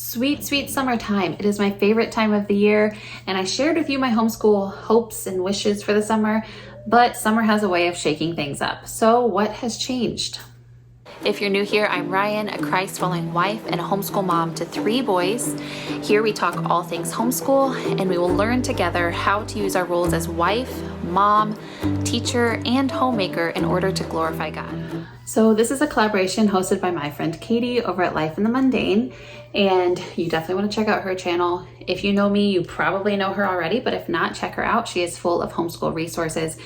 Sweet, sweet summertime. It is my favorite time of the year, and I shared with you my homeschool hopes and wishes for the summer, but summer has a way of shaking things up. So what has changed? If you're new here, I'm Rian, a Christ-following wife and a homeschool mom to 3 boys. Here we talk all things homeschool, and we will learn together how to use our roles as wife, mom, teacher, and homemaker in order to glorify God. So this is a collaboration hosted by my friend Katie over at Life in the Mundane, and you definitely want to check out her channel. If you know me, you probably know her already, but if not, check her out. She is full of homeschool resources.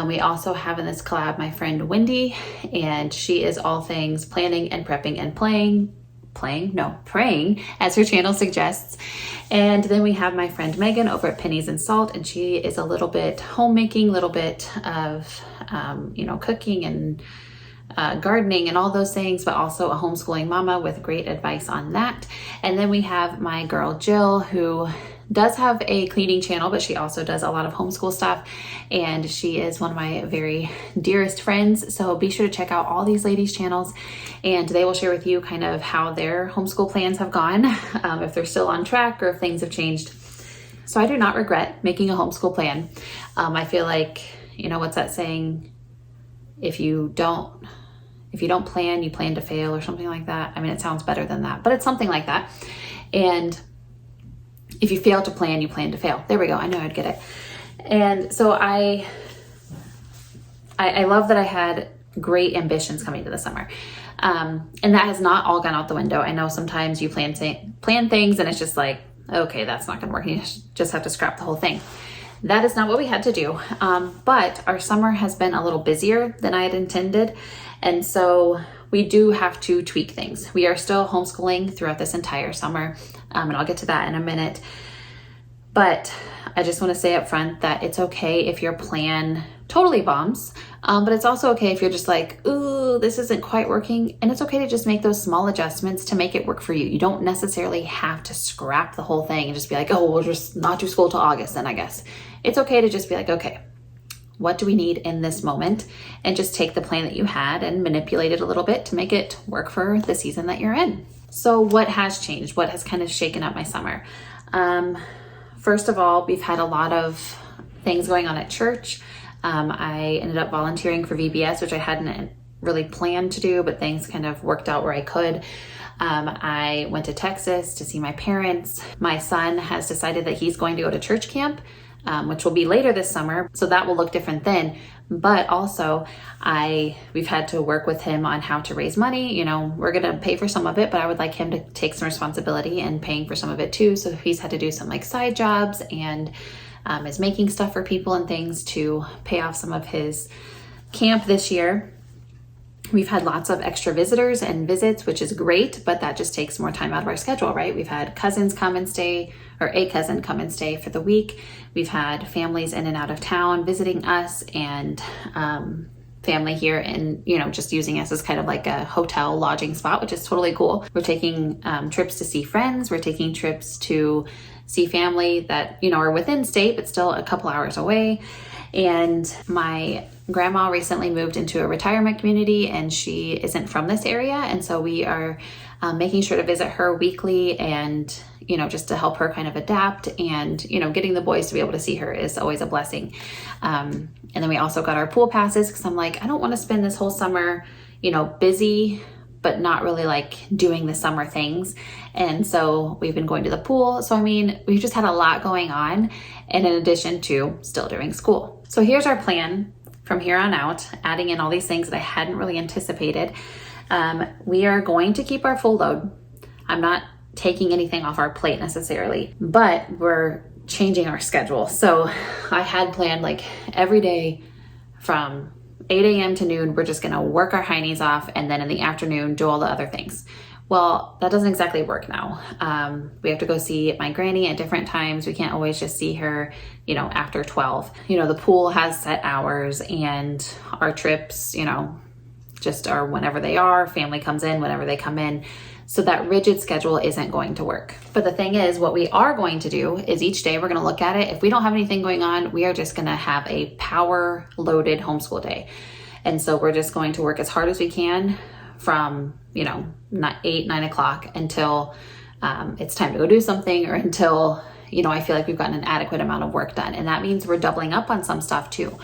We also have in this collab my friend Wendy, and she is all things planning and prepping and praying, as her channel suggests. And then we have my friend Megan over at Pennies and Salt, and she is a little bit homemaking, a little bit of cooking and gardening and all those things, but also a homeschooling mama with great advice on that. And then we have my girl Jill, who does have a cleaning channel, but she also does a lot of homeschool stuff, and she is one of my very dearest friends. So be sure to check out all these ladies' channels, and they will share with you kind of how their homeschool plans have gone, if they're still on track or if things have changed. So I do not regret making a homeschool plan. I feel like, what's that saying? If you don't plan, you plan to fail, or something like that. I mean, it sounds better than that, but it's something like that. And if you fail to plan, you plan to fail. There we go. I know I'd get it. And so I love that I had great ambitions coming to the summer. And that has not all gone out the window. I know sometimes you plan things and it's just like, okay, that's not going to work. You just have to scrap the whole thing. That is not what we had to do. But our summer has been a little busier than I had intended. And so we do have to tweak things. We are still homeschooling throughout this entire summer. And I'll get to that in a minute. But I just want to say up front that it's okay if your plan totally bombs. But it's also okay if you're just like, ooh, this isn't quite working. And it's okay to just make those small adjustments to make it work for you. You don't necessarily have to scrap the whole thing and just be like, oh, we'll just not do school till August then, I guess. It's okay to just be like, okay, what do we need in this moment? And just take the plan that you had and manipulate it a little bit to make it work for the season that you're in. So what has changed? What has kind of shaken up my summer? First of all, we've had a lot of things going on at church. I ended up volunteering for VBS, which I hadn't really planned to do, but things kind of worked out where I could. I went to Texas to see my parents. My son has decided that he's going to go to church camp, which will be later this summer. So that will look different then. But also we've had to work with him on how to raise money. We're going to pay for some of it, but I would like him to take some responsibility in paying for some of it too. So he's had to do some side jobs and is making stuff for people and things to pay off some of his camp this year. We've had lots of extra visitors and visits, which is great, but that just takes more time out of our schedule, right? We've had cousins come and stay, or a cousin come and stay for the week. We've had families in and out of town visiting us, and family here and, just using us as kind of like a hotel lodging spot, which is totally cool. We're taking trips to see friends. We're taking trips to see family that, are within state, but still a couple hours away. And my grandma recently moved into a retirement community, and she isn't from this area. And so we are making sure to visit her weekly and, just to help her kind of adapt. And, getting the boys to be able to see her is always a blessing. And then we also got our pool passes because I'm like, I don't want to spend this whole summer, busy, but not really doing the summer things. And so we've been going to the pool. So, we've just had a lot going on, and in addition to still doing school. So here's our plan from here on out, adding in all these things that I hadn't really anticipated. We are going to keep our full load. I'm not taking anything off our plate necessarily, but we're changing our schedule. So I had planned every day from 8 a.m. to noon, we're just gonna work our heinies off, and then in the afternoon, do all the other things. Well, that doesn't exactly work now. We have to go see my granny at different times. We can't always just see her, after 12. The pool has set hours, and our trips, just are whenever they are. Family comes in whenever they come in. So that rigid schedule isn't going to work. But the thing is, what we are going to do is each day we're going to look at it. If we don't have anything going on, we are just going to have a power loaded homeschool day. And so we're just going to work as hard as we can from, 8, 9 o'clock until it's time to go do something, or until, I feel like we've gotten an adequate amount of work done. And that means we're doubling up on some stuff too.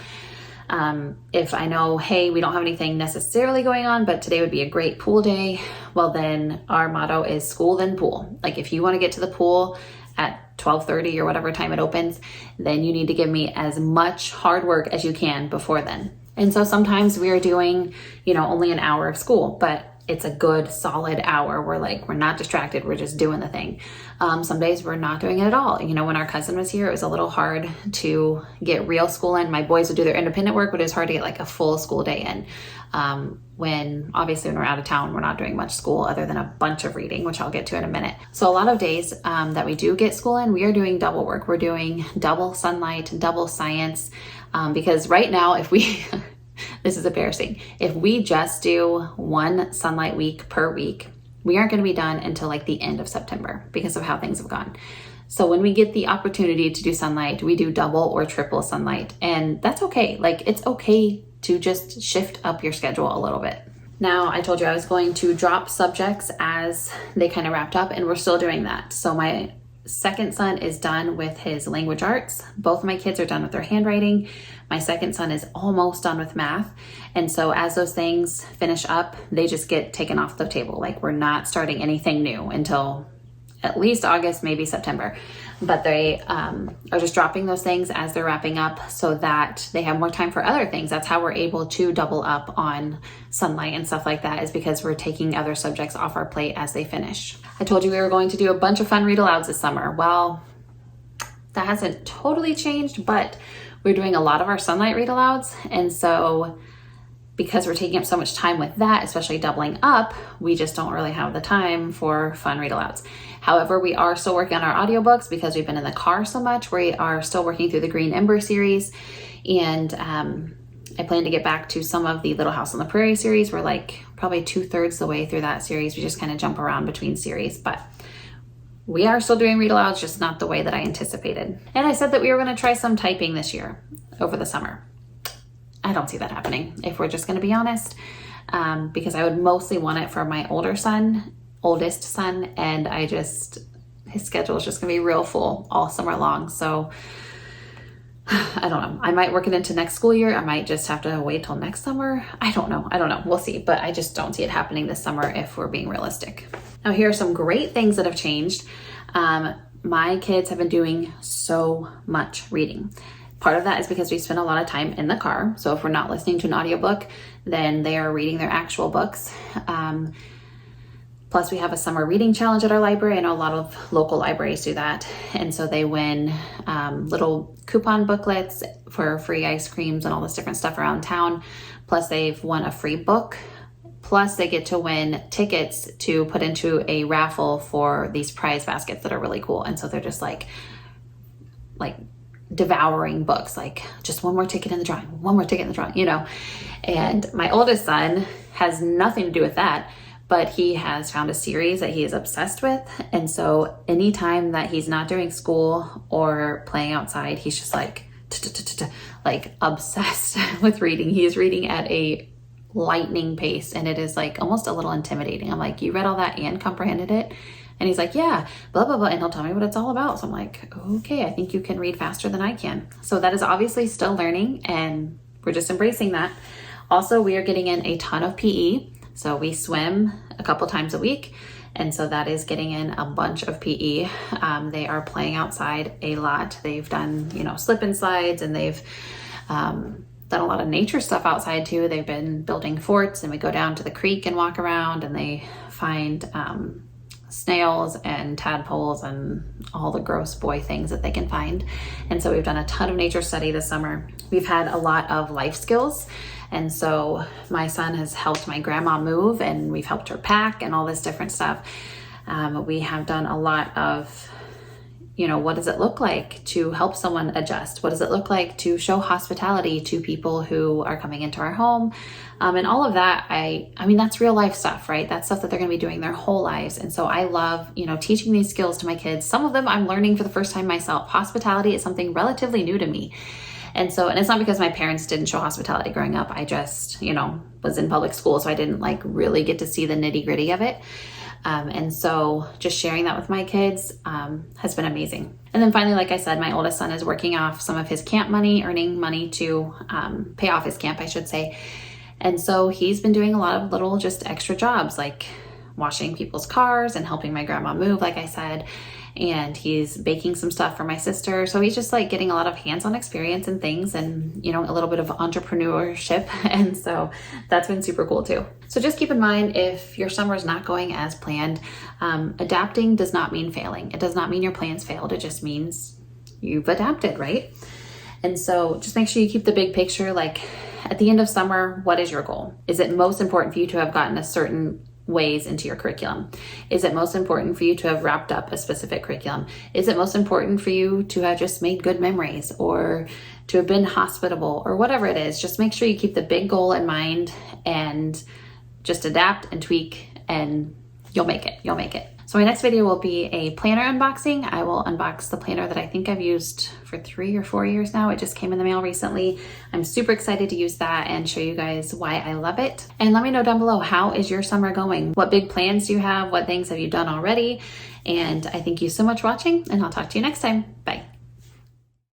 If I know, hey, we don't have anything necessarily going on, but today would be a great pool day, well, then our motto is school then pool. Like, if you want to get to the pool at 12:30 or whatever time it opens, then you need to give me as much hard work as you can before then. And so sometimes we are doing, only an hour of school, but it's a good solid hour. We're not distracted. We're just doing the thing. Some days we're not doing it at all. When our cousin was here, it was a little hard to get real school in. My boys would do their independent work, but it was hard to get like a full school day in. When we're out of town, we're not doing much school other than a bunch of reading, which I'll get to in a minute. So a lot of days that we do get school in, we are doing double work. We're doing double sunlight, double science, because right now, if we... This is embarrassing. If we just do one sunlight week per week, we aren't going to be done until like the end of September because of how things have gone. So when we get the opportunity to do sunlight, we do double or triple sunlight, and that's okay. Like, it's okay to just shift up your schedule a little bit. Now, I told you I was going to drop subjects as they kind of wrapped up, and we're still doing that. So my second son is done with his language arts. Both of my kids are done with their handwriting. My second son is almost done with math. And so as those things finish up, they just get taken off the table. Like, we're not starting anything new until at least August, maybe September. But they are just dropping those things as they're wrapping up so that they have more time for other things. That's how we're able to double up on sunlight and stuff like that, is because we're taking other subjects off our plate as they finish. I told you we were going to do a bunch of fun read-alouds this summer. Well, that hasn't totally changed, but we're doing a lot of our sunlight read-alouds. And so because we're taking up so much time with that, especially doubling up, we just don't really have the time for fun read-alouds. However, we are still working on our audiobooks because we've been in the car so much. We are still working through the Green Ember series. And I plan to get back to some of the Little House on the Prairie series. We're like probably 2/3 the way through that series. We just kind of jump around between series, but we are still doing read-alouds, just not the way that I anticipated. And I said that we were going to try some typing this year over the summer. I don't see that happening, if we're just going to be honest, because I would mostly want it for my oldest son, and his schedule is just going to be real full all summer long. So I don't know. I might work it into next school year. I might just have to wait till next summer. I don't know. We'll see. But I just don't see it happening this summer if we're being realistic. Now, here are some great things that have changed. My kids have been doing so much reading. Part of that is because we spend a lot of time in the car. So if we're not listening to an audiobook, then they are reading their actual books. Plus, we have a summer reading challenge at our library. I know a lot of local libraries do that. And so they win little coupon booklets for free ice creams and all this different stuff around town. Plus, they've won a free book. Plus, they get to win tickets to put into a raffle for these prize baskets that are really cool. And so they're just like devouring books, like just one more ticket in the drawing, And my oldest son has nothing to do with that, but he has found a series that he is obsessed with. And so anytime that he's not doing school or playing outside, he's just like obsessed with reading. He is reading at a lightning pace, and it is like almost a little intimidating. I'm like, you read all that and comprehended it? And he's like, yeah, blah, blah, blah. And he'll tell me what it's all about. So I'm like, okay, I think you can read faster than I can. So that is obviously still learning, and we're just embracing that. Also, we are getting in a ton of PE. So we swim a couple times a week. And so that is getting in a bunch of PE. They are playing outside a lot. They've done, slip and slides, and they've done a lot of nature stuff outside too. They've been building forts, and we go down to the creek and walk around, and they find snails and tadpoles and all the gross boy things that they can find. And so we've done a ton of nature study this summer. We've had a lot of life skills. And so my son has helped my grandma move, and we've helped her pack and all this different stuff. We have done a lot of, what does it look like to help someone adjust? What does it look like to show hospitality to people who are coming into our home? And all of that, I mean, that's real life stuff, right? That's stuff that they're going to be doing their whole lives. And so I love, teaching these skills to my kids. Some of them I'm learning for the first time myself. Hospitality is something relatively new to me. And it's not because my parents didn't show hospitality growing up. I just, was in public school, so I didn't really get to see the nitty gritty of it. And so just sharing that with my kids has been amazing. And then finally, like I said, my oldest son is working off some of his camp money, earning money to pay off his camp, I should say. And so he's been doing a lot of little just extra jobs, like washing people's cars and helping my grandma move, like I said. And he's baking some stuff for my sister. So he's just like getting a lot of hands-on experience and things, and, you know, a little bit of entrepreneurship. And so that's been super cool too. So just keep in mind, if your summer is not going as planned, adapting does not mean failing. It does not mean your plans failed. It just means you've adapted, right? And so just make sure you keep the big picture. Like at the end of summer, what is your goal? Is it most important for you to have gotten a certain ways into your curriculum? Is it most important for you to have wrapped up a specific curriculum? Is it most important for you to have just made good memories, or to have been hospitable, or whatever it is? Just make sure you keep the big goal in mind and just adapt and tweak, and you'll make it. You'll make it. So my next video will be a planner unboxing. I will unbox the planner that I think I've used for 3 or 4 years now. It just came in the mail recently. I'm super excited to use that and show you guys why I love it. And let me know down below, how is your summer going? What big plans do you have? What things have you done already? And I thank you so much for watching, and I'll talk to you next time. Bye.